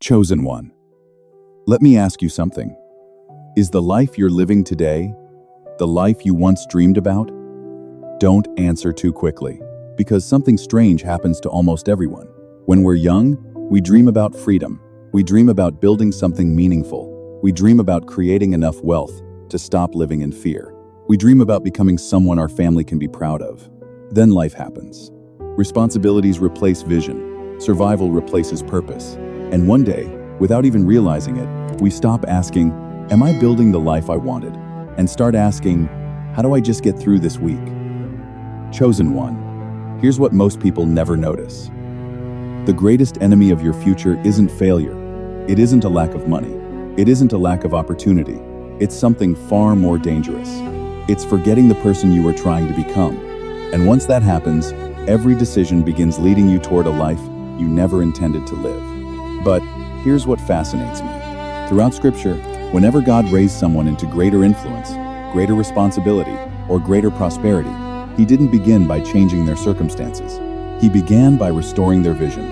Chosen one. Let me ask you something. Is the life you're living today the life you once dreamed about? Don't answer too quickly, because something strange happens to almost everyone. When we're young, we dream about freedom. We dream about building something meaningful. We dream about creating enough wealth to stop living in fear. We dream about becoming someone our family can be proud of. Then life happens. Responsibilities replace vision. Survival replaces purpose. And one day, without even realizing it, we stop asking, "Am I building the life I wanted?" and start asking, "How do I just get through this week?" Chosen one. Here's what most people never notice. The greatest enemy of your future isn't failure. It isn't a lack of money. It isn't a lack of opportunity. It's something far more dangerous. It's forgetting the person you are trying to become. And once that happens, every decision begins leading you toward a life you never intended to live. But here's what fascinates me. Throughout Scripture, whenever God raised someone into greater influence, greater responsibility, or greater prosperity, He didn't begin by changing their circumstances. He began by restoring their vision.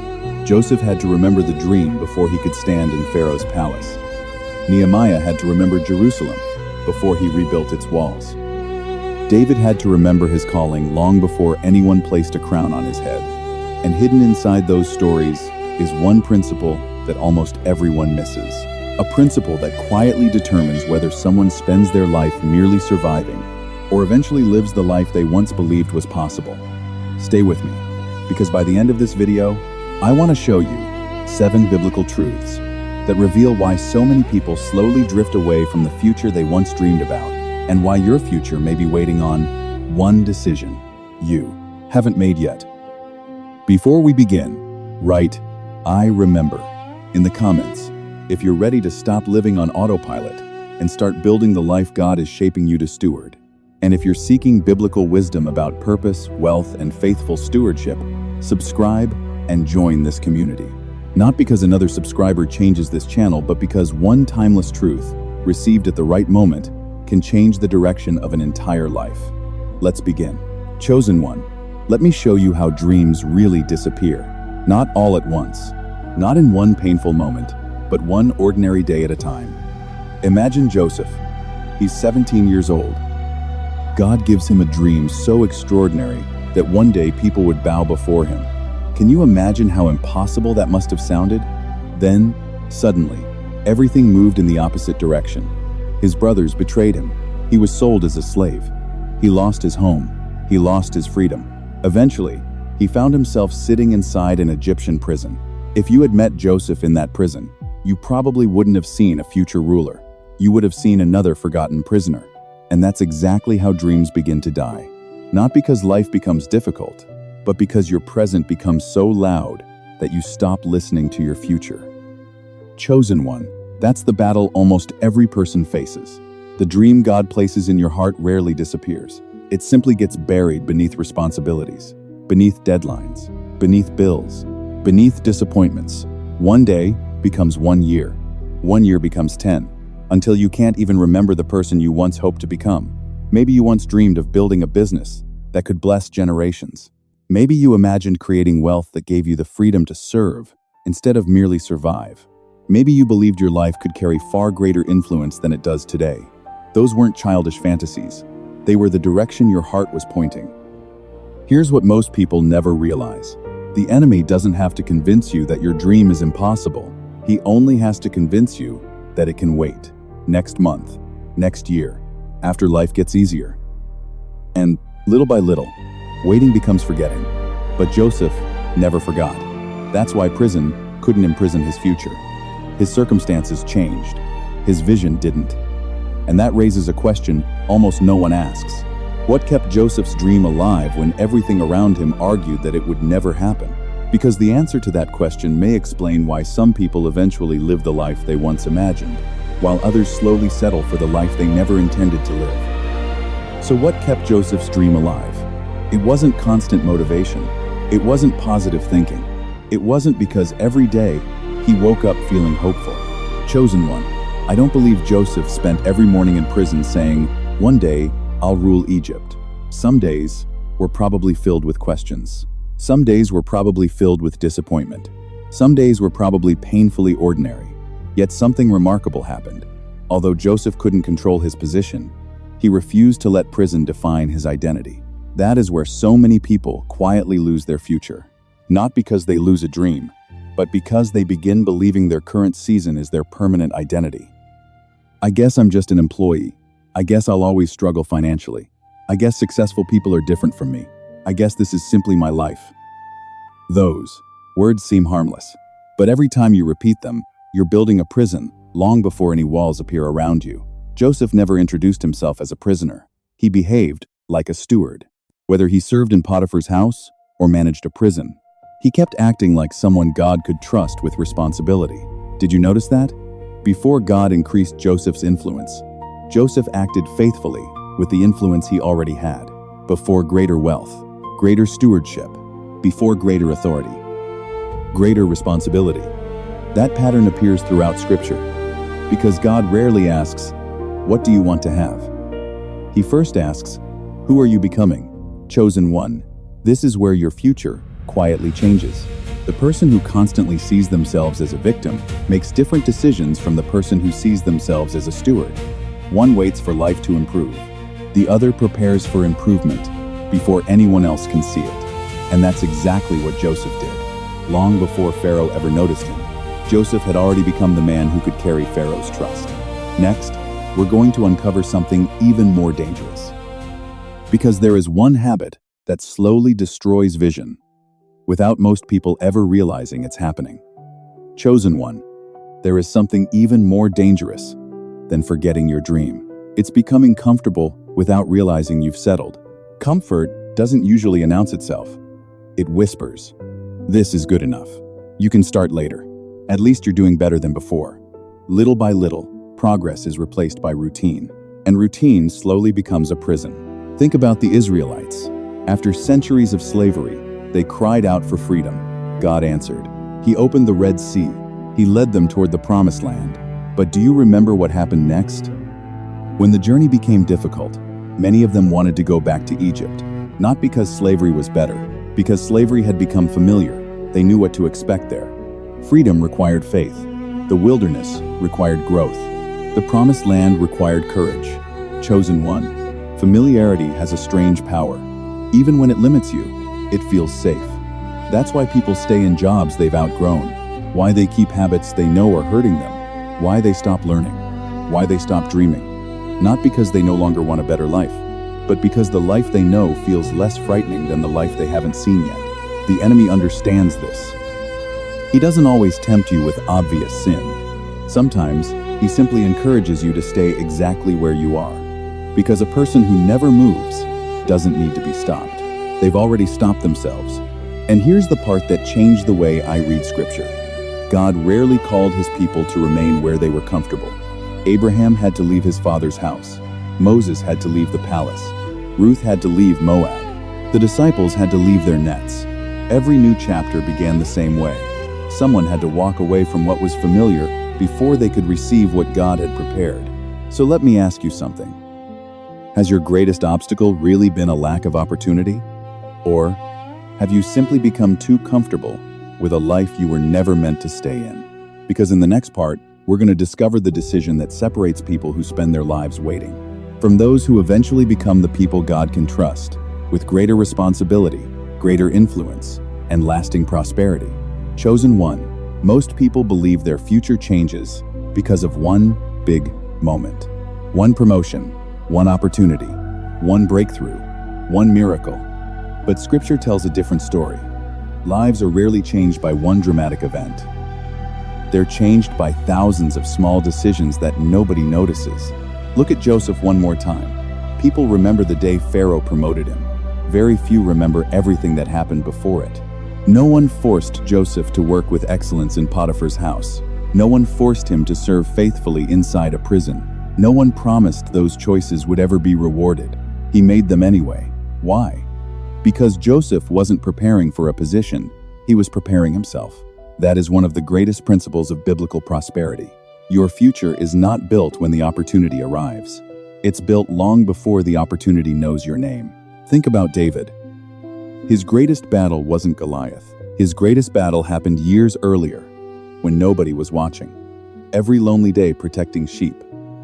Joseph had to remember the dream before he could stand in Pharaoh's palace. Nehemiah had to remember Jerusalem before he rebuilt its walls. David had to remember his calling long before anyone placed a crown on his head. And hidden inside those stories is one principle that almost everyone misses. A principle that quietly determines whether someone spends their life merely surviving or eventually lives the life they once believed was possible. Stay with me, because by the end of this video, I want to show you 7 biblical truths that reveal why so many people slowly drift away from the future they once dreamed about, and why your future may be waiting on one decision you haven't made yet. Before we begin, write "I remember" in the comments if you're ready to stop living on autopilot and start building the life God is shaping you to steward. And if you're seeking biblical wisdom about purpose, wealth, and faithful stewardship, subscribe and join this community. Not because another subscriber changes this channel, but because one timeless truth, received at the right moment, can change the direction of an entire life. Let's begin. Chosen one. Let me show you how dreams really disappear. Not all at once. Not in one painful moment, but one ordinary day at a time. Imagine Joseph. He's 17 years old. God gives him a dream so extraordinary that one day people would bow before him. Can you imagine how impossible that must have sounded? Then, suddenly, everything moved in the opposite direction. His brothers betrayed him. He was sold as a slave. He lost his home. He lost his freedom. Eventually, he found himself sitting inside an Egyptian prison. If you had met Joseph in that prison, you probably wouldn't have seen a future ruler. You would have seen another forgotten prisoner. And that's exactly how dreams begin to die. Not because life becomes difficult, but because your present becomes so loud that you stop listening to your future. Chosen one. That's the battle almost every person faces. The dream God places in your heart rarely disappears. It simply gets buried beneath responsibilities, beneath deadlines, beneath bills, beneath disappointments. One day becomes 1 year. 1 year becomes 10, until you can't even remember the person you once hoped to become. Maybe you once dreamed of building a business that could bless generations. Maybe you imagined creating wealth that gave you the freedom to serve instead of merely survive. Maybe you believed your life could carry far greater influence than it does today. Those weren't childish fantasies. They were the direction your heart was pointing. Here's what most people never realize. The enemy doesn't have to convince you that your dream is impossible. He only has to convince you that it can wait. Next month, next year, after life gets easier. And little by little, waiting becomes forgetting. But Joseph never forgot. That's why prison couldn't imprison his future. His circumstances changed. His vision didn't. And that raises a question almost no one asks. What kept Joseph's dream alive when everything around him argued that it would never happen? Because the answer to that question may explain why some people eventually live the life they once imagined, while others slowly settle for the life they never intended to live. So what kept Joseph's dream alive? It wasn't constant motivation. It wasn't positive thinking. It wasn't because every day he woke up feeling hopeful. Chosen one. I don't believe Joseph spent every morning in prison saying, "One day, I'll rule Egypt." Some days were probably filled with questions. Some days were probably filled with disappointment. Some days were probably painfully ordinary, yet something remarkable happened. Although Joseph couldn't control his position, he refused to let prison define his identity. That is where so many people quietly lose their future. Not because they lose a dream, but because they begin believing their current season is their permanent identity. I guess I'm just an employee. I guess I'll always struggle financially. I guess successful people are different from me. I guess this is simply my life. Those words seem harmless, but every time you repeat them, you're building a prison long before any walls appear around you. Joseph never introduced himself as a prisoner. He behaved like a steward. Whether he served in Potiphar's house or managed a prison, he kept acting like someone God could trust with responsibility. Did you notice that? Before God increased Joseph's influence, Joseph acted faithfully with the influence he already had. Before greater wealth, greater stewardship, before greater authority, greater responsibility. That pattern appears throughout Scripture, because God rarely asks, "What do you want to have?" He first asks, "Who are you becoming? Chosen one." This is where your future quietly changes. The person who constantly sees themselves as a victim makes different decisions from the person who sees themselves as a steward. One waits for life to improve. The other prepares for improvement before anyone else can see it. And that's exactly what Joseph did. Long before Pharaoh ever noticed him, Joseph had already become the man who could carry Pharaoh's trust. Next, we're going to uncover something even more dangerous. Because there is one habit that slowly destroys vision, without most people ever realizing it's happening. Chosen one, there is something even more dangerous than forgetting your dream. It's becoming comfortable without realizing you've settled. Comfort doesn't usually announce itself. It whispers, "This is good enough. You can start later. At least you're doing better than before." Little by little, progress is replaced by routine, and routine slowly becomes a prison. Think about the Israelites. After centuries of slavery, they cried out for freedom. God answered. He opened the Red Sea. He led them toward the Promised Land. But do you remember what happened next? When the journey became difficult, many of them wanted to go back to Egypt. Not because slavery was better, because slavery had become familiar. They knew what to expect there. Freedom required faith. The wilderness required growth. The Promised Land required courage. Chosen one. Familiarity has a strange power. Even when it limits you, it feels safe. That's why people stay in jobs they've outgrown. Why they keep habits they know are hurting them. Why they stop learning. Why they stop dreaming. Not because they no longer want a better life, but because the life they know feels less frightening than the life they haven't seen yet. The enemy understands this. He doesn't always tempt you with obvious sin. Sometimes, he simply encourages you to stay exactly where you are. Because a person who never moves doesn't need to be stopped. They've already stopped themselves. And here's the part that changed the way I read Scripture. God rarely called his people to remain where they were comfortable. Abraham had to leave his father's house. Moses had to leave the palace. Ruth had to leave Moab. The disciples had to leave their nets. Every new chapter began the same way. Someone had to walk away from what was familiar before they could receive what God had prepared. So let me ask you something. Has your greatest obstacle really been a lack of opportunity? Or have you simply become too comfortable with a life you were never meant to stay in? Because in the next part, we're going to discover the decision that separates people who spend their lives waiting from those who eventually become the people God can trust, with greater responsibility, greater influence, and lasting prosperity. Chosen one. Most people believe their future changes because of one big moment. One promotion, one opportunity, one breakthrough, one miracle. But Scripture tells a different story. Lives are rarely changed by one dramatic event. They're changed by thousands of small decisions that nobody notices. Look at Joseph one more time. People remember the day Pharaoh promoted him. Very few remember everything that happened before it. No one forced Joseph to work with excellence in Potiphar's house. No one forced him to serve faithfully inside a prison. No one promised those choices would ever be rewarded. He made them anyway. Why? Because Joseph wasn't preparing for a position, he was preparing himself. That is one of the greatest principles of biblical prosperity. Your future is not built when the opportunity arrives. It's built long before the opportunity knows your name. Think about David. His greatest battle wasn't Goliath. His greatest battle happened years earlier, when nobody was watching. Every lonely day protecting sheep,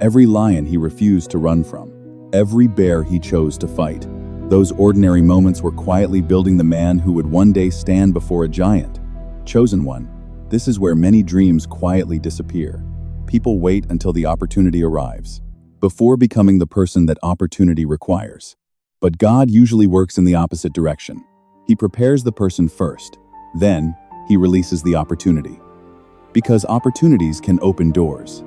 every lion he refused to run from, every bear he chose to fight. Those ordinary moments were quietly building the man who would one day stand before a giant. Chosen one. This is where many dreams quietly disappear. People wait until the opportunity arrives, before becoming the person that opportunity requires. But God usually works in the opposite direction. He prepares the person first, then he releases the opportunity. Because opportunities can open doors.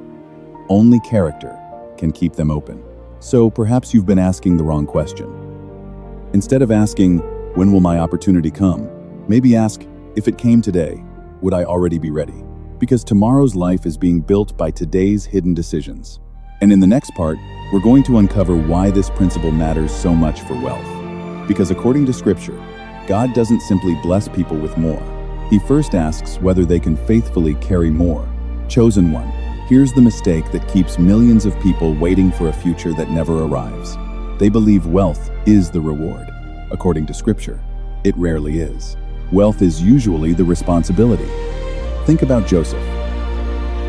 Only character can keep them open. So perhaps you've been asking the wrong question. Instead of asking, when will my opportunity come? Maybe ask, if it came today, would I already be ready? Because tomorrow's life is being built by today's hidden decisions. And in the next part, we're going to uncover why this principle matters so much for wealth. Because according to Scripture, God doesn't simply bless people with more. He first asks whether they can faithfully carry more. Chosen one. Here's the mistake that keeps millions of people waiting for a future that never arrives. They believe wealth is the reward. According to Scripture, it rarely is. Wealth is usually the responsibility. Think about Joseph.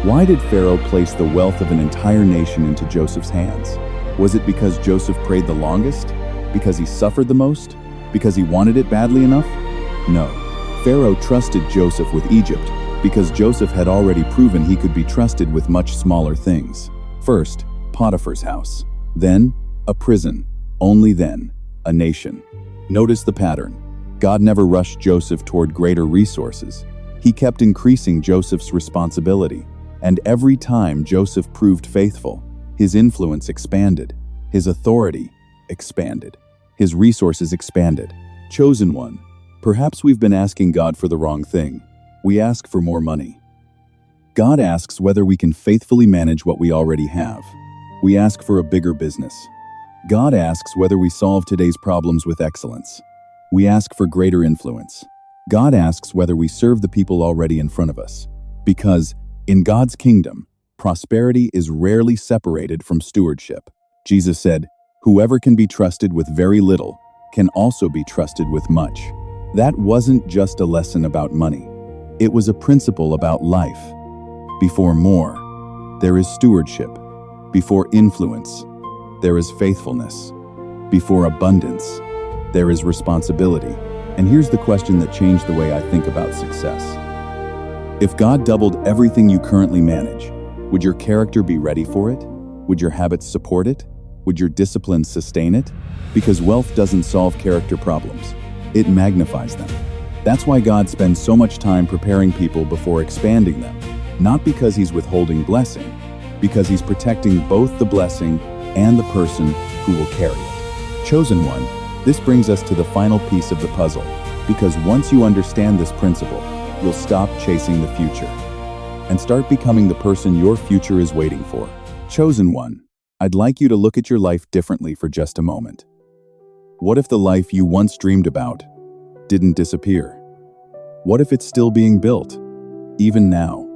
Why did Pharaoh place the wealth of an entire nation into Joseph's hands? Was it because Joseph prayed the longest? Because he suffered the most? Because he wanted it badly enough? No. Pharaoh trusted Joseph with Egypt because Joseph had already proven he could be trusted with much smaller things. First, Potiphar's house. Then, a prison. Only then, a nation. Notice the pattern. God never rushed Joseph toward greater resources. He kept increasing Joseph's responsibility. And every time Joseph proved faithful, his influence expanded. His authority expanded. His resources expanded. Chosen one. Perhaps we've been asking God for the wrong thing. We ask for more money. God asks whether we can faithfully manage what we already have. We ask for a bigger business. God asks whether we solve today's problems with excellence. We ask for greater influence. God asks whether we serve the people already in front of us. Because, in God's kingdom, prosperity is rarely separated from stewardship. Jesus said, "Whoever can be trusted with very little can also be trusted with much." That wasn't just a lesson about money. It was a principle about life. Before more, there is stewardship. Before influence, there is faithfulness. Before abundance, there is responsibility. And here's the question that changed the way I think about success. If God doubled everything you currently manage, would your character be ready for it? Would your habits support it? Would your discipline sustain it? Because wealth doesn't solve character problems. It magnifies them. That's why God spends so much time preparing people before expanding them. Not because he's withholding blessing, because he's protecting both the blessing and the person who will carry it. Chosen one, this brings us to the final piece of the puzzle, because once you understand this principle, you'll stop chasing the future and start becoming the person your future is waiting for. Chosen one, I'd like you to look at your life differently for just a moment. What if the life you once dreamed about didn't disappear? What if it's still being built, even now?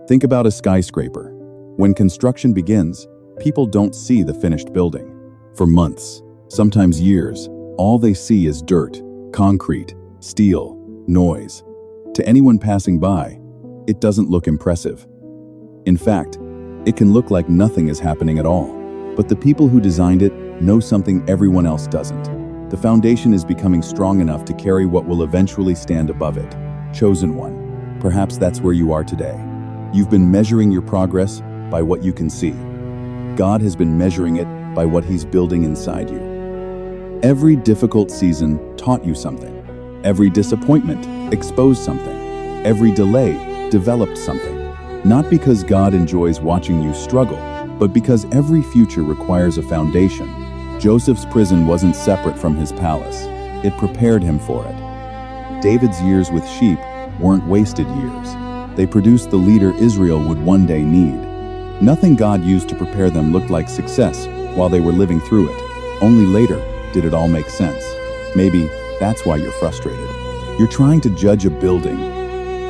Think about a skyscraper. When construction begins, people don't see the finished building. For months, sometimes years, all they see is dirt, concrete, steel, noise. To anyone passing by, it doesn't look impressive. In fact, it can look like nothing is happening at all. But the people who designed it know something everyone else doesn't. The foundation is becoming strong enough to carry what will eventually stand above it. Chosen one, perhaps that's where you are today. You've been measuring your progress by what you can see. God has been measuring it by what he's building inside you. Every difficult season taught you something. Every disappointment exposed something. Every delay developed something. Not because God enjoys watching you struggle, but because every future requires a foundation. Joseph's prison wasn't separate from his palace. It prepared him for it. David's years with sheep weren't wasted years. They produced the leader Israel would one day need. Nothing God used to prepare them looked like success while they were living through it. Only later did it all make sense. Maybe that's why you're frustrated. You're trying to judge a building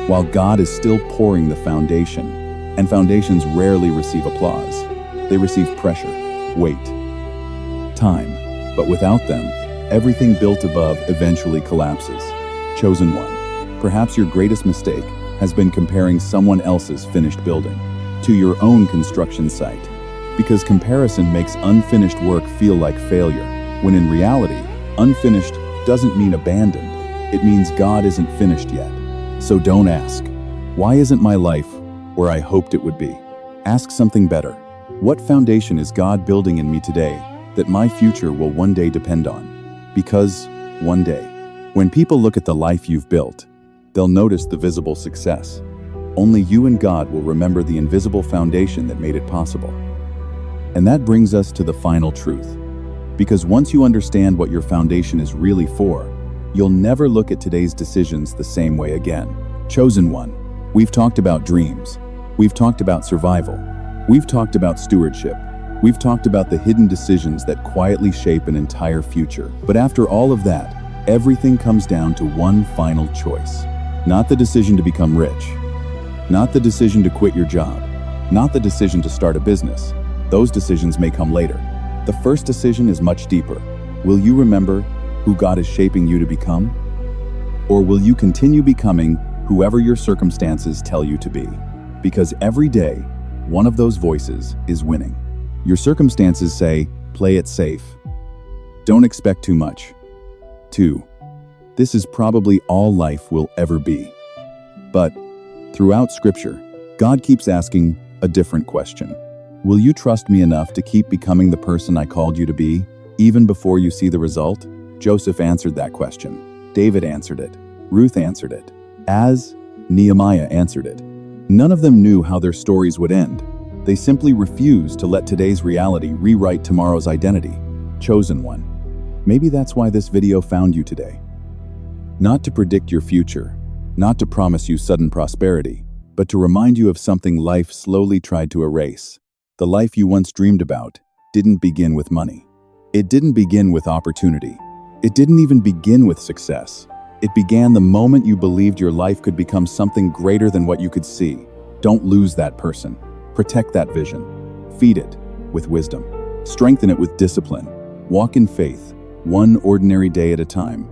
while God is still pouring the foundation. And foundations rarely receive applause. They receive pressure, weight, time. But without them, everything built above eventually collapses. Chosen one, Perhaps your greatest mistake has been comparing someone else's finished building to your own construction site. Because comparison makes unfinished work feel like failure, when in reality, unfinished doesn't mean abandoned. It means God isn't finished yet. So don't ask, why isn't my life where I hoped it would be? Ask something better. What foundation is God building in me today that my future will one day depend on? Because one day, when people look at the life you've built, they'll notice the visible success. Only you and God will remember the invisible foundation that made it possible. And that brings us to the final truth. Because once you understand what your foundation is really for, you'll never look at today's decisions the same way again. Chosen one, we've talked about dreams. We've talked about survival. We've talked about stewardship. We've talked about the hidden decisions that quietly shape an entire future. But after all of that, everything comes down to one final choice. Not the decision to become rich. Not the decision to quit your job. Not the decision to start a business. Those decisions may come later. The first decision is much deeper. Will you remember who God is shaping you to become? Or will you continue becoming whoever your circumstances tell you to be? Because every day, one of those voices is winning. Your circumstances say, play it safe. Don't expect too much. 2. This is probably all life will ever be. But throughout Scripture, God keeps asking a different question. Will you trust me enough to keep becoming the person I called you to be, even before you see the result? Joseph answered that question. David answered it. Ruth answered it. Nehemiah answered it. None of them knew how their stories would end. They simply refused to let today's reality rewrite tomorrow's identity. Chosen one. Maybe that's why this video found you today. Not to predict your future, not to promise you sudden prosperity, but to remind you of something life slowly tried to erase. The life you once dreamed about didn't begin with money. It didn't begin with opportunity. It didn't even begin with success. It began the moment you believed your life could become something greater than what you could see. Don't lose that person. Protect that vision. Feed it with wisdom. Strengthen it with discipline. Walk in faith, one ordinary day at a time.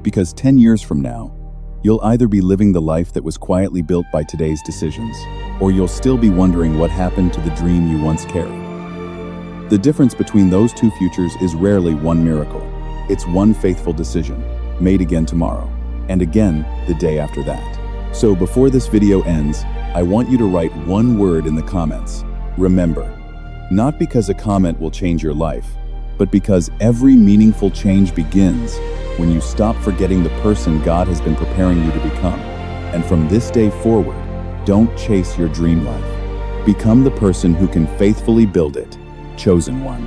Because 10 years from now, you'll either be living the life that was quietly built by today's decisions, or you'll still be wondering what happened to the dream you once carried. The difference between those two futures is rarely one miracle. It's one faithful decision, made again tomorrow, and again the day after that. So before this video ends, I want you to write one word in the comments. Remember, not because a comment will change your life, but because every meaningful change begins when you stop forgetting the person God has been preparing you to become. And from this day forward, don't chase your dream life. Become the person who can faithfully build it. Chosen one.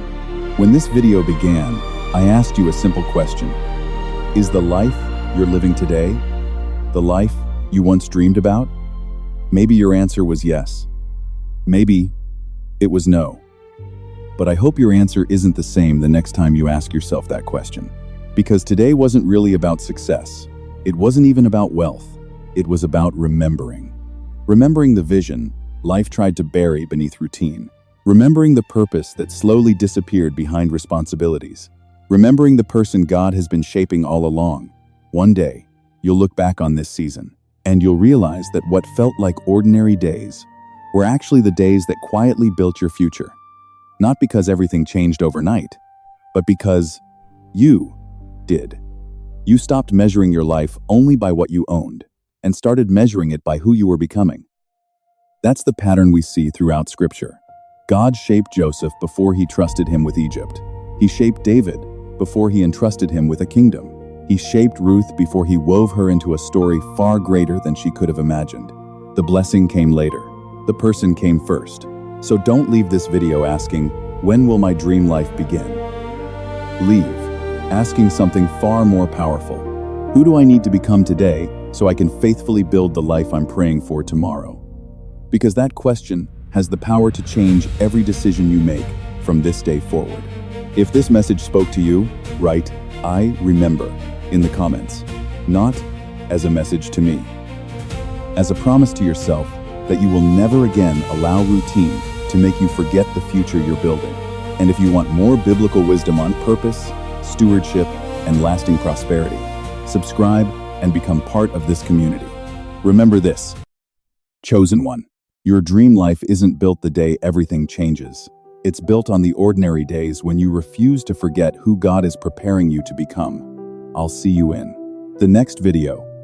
When this video began, I asked you a simple question. Is the life you're living today the life you once dreamed about? Maybe your answer was yes. Maybe it was no. But I hope your answer isn't the same the next time you ask yourself that question. Because today wasn't really about success. It wasn't even about wealth. It was about remembering. Remembering the vision life tried to bury beneath routine. Remembering the purpose that slowly disappeared behind responsibilities. Remembering the person God has been shaping all along. One day, you'll look back on this season, and you'll realize that what felt like ordinary days were actually the days that quietly built your future. Not because everything changed overnight, but because you did. You stopped measuring your life only by what you owned and started measuring it by who you were becoming. That's the pattern we see throughout Scripture. God shaped Joseph before he trusted him with Egypt. He shaped David before he entrusted him with a kingdom. He shaped Ruth before he wove her into a story far greater than she could have imagined. The blessing came later. The person came first. So don't leave this video asking, when will my dream life begin? Leave asking something far more powerful. Who do I need to become today so I can faithfully build the life I'm praying for tomorrow? Because that question has the power to change every decision you make from this day forward. If this message spoke to you, write, I remember in the comments, not as a message to me. As a promise to yourself that you will never again allow routine to make you forget the future you're building. And if you want more biblical wisdom on purpose, stewardship, and lasting prosperity, subscribe and become part of this community. Remember this, chosen one. Your dream life isn't built the day everything changes. It's built on the ordinary days when you refuse to forget who God is preparing you to become. I'll see you in the next video.